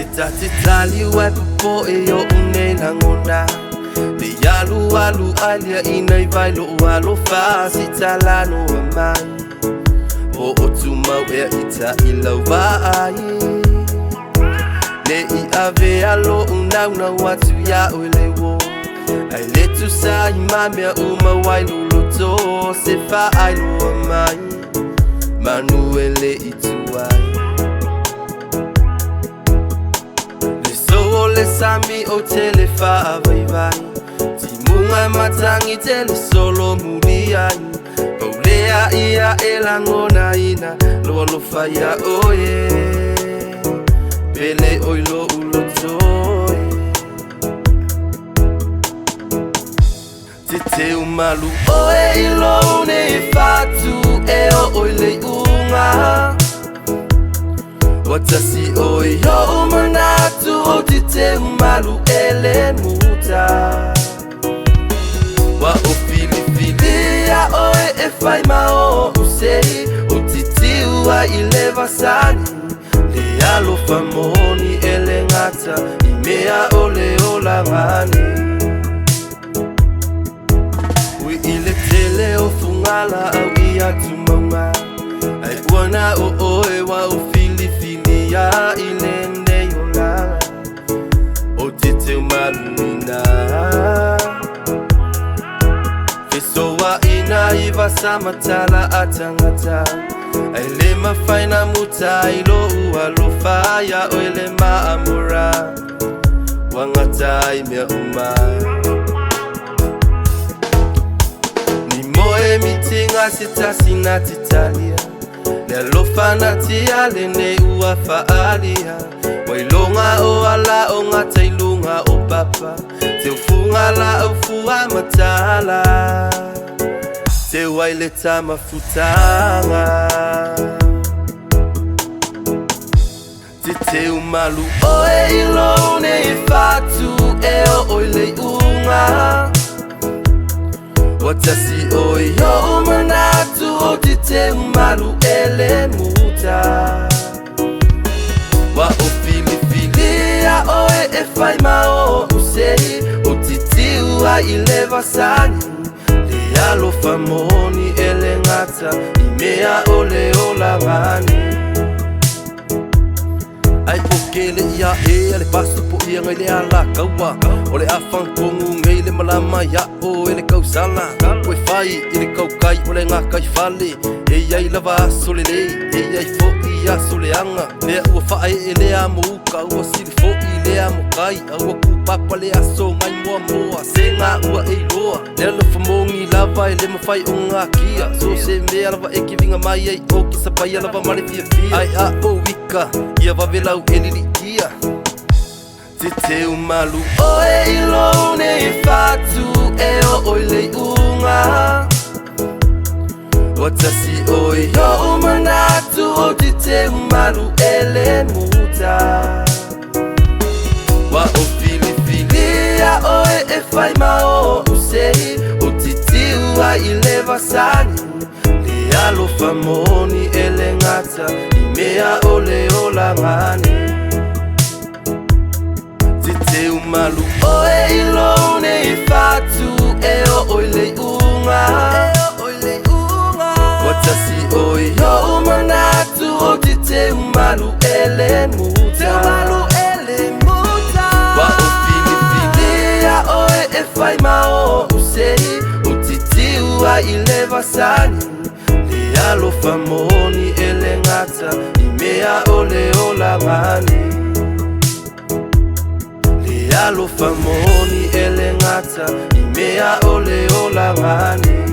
Tali wepo yo unela ngona Le yalu alu alia inai vailo alo fasi talano amai O otuma wea ita ila vai Le I ave alo una watu ya ulewo Ai letu sa imamia uma wailu loto Se fa ailu amai Manuele ituai Le sami o telefa vai vai Timunga matangi tele solo muliai Paulea ia elangona ina Loa lo faya oye Pele oilo ulo toe Teu Malu oe ilo ne fatu Eo oile unga Watasi oi yo manatu o Teu Malu ele muta Wa o fili ya oe e fai mao usei O titiu a ileva sani Le alo famoni ele ngata Imea ole ola ngani Ui ile tele o fungala au ia tumaunga Ai wana o oe wa o fili ya ilende yona O Teu Malu ina Fesoa ina iwa samatala atangata Ai le mafaina muta ilo alo faya o ele maamura Wangata imea uma Ni moe mitinga sitasina titalia Le lofana tia le ne ua faalia Wailonga o ala o ngata ilunga o papa Te ufunga la o fua matala Te waile tama futanga Teu Malu oe ilo ne fatu Eo oile unga Watasi oi yo manatu o Teu Malu ele muta Wa o fili ya oe e fai mao usei O titiu a ileva sani Le alo famoni ele ngata Imea ole ola ngani Ai okele ia e ale pasu po ia ngai le ala kaua O le afang kongu ngai le malama ya o ele kausala Koe fai i le kaukai o le ngakai fale E iai lava sole le, e iai fo ia sole anga Lea ua fae e lea mouka ua sili fo i lea mokai Aua kupapa lea so ngai moa moa Se ngā ua e loa Lea lo famongi lava e le mawhai o ngā kia So se mea lava e ki vinga mai ai o ki sapai lava mare fia fia Ai a o wika ia wawelau e lili kia Teu Malu oe ilo ne fatu Eo oile unga Watasi oi yo manatu o Teu Malu ele muta Wa o fili ya oe e fai mao usei O titiu a ileva sani Le alo famoni ele ngata Imea ole ola ngani Teu Malu oe ilo ne fatu Eo oile unga Watasi oi yo manatu o Teu Malu ele muta Wa o fili ya oe e fai mao usei O titiu a ileva sani Le alo famoni ele ngata Imea ole ola ngani Le alo famoni ele ngata Imea ole ola ngani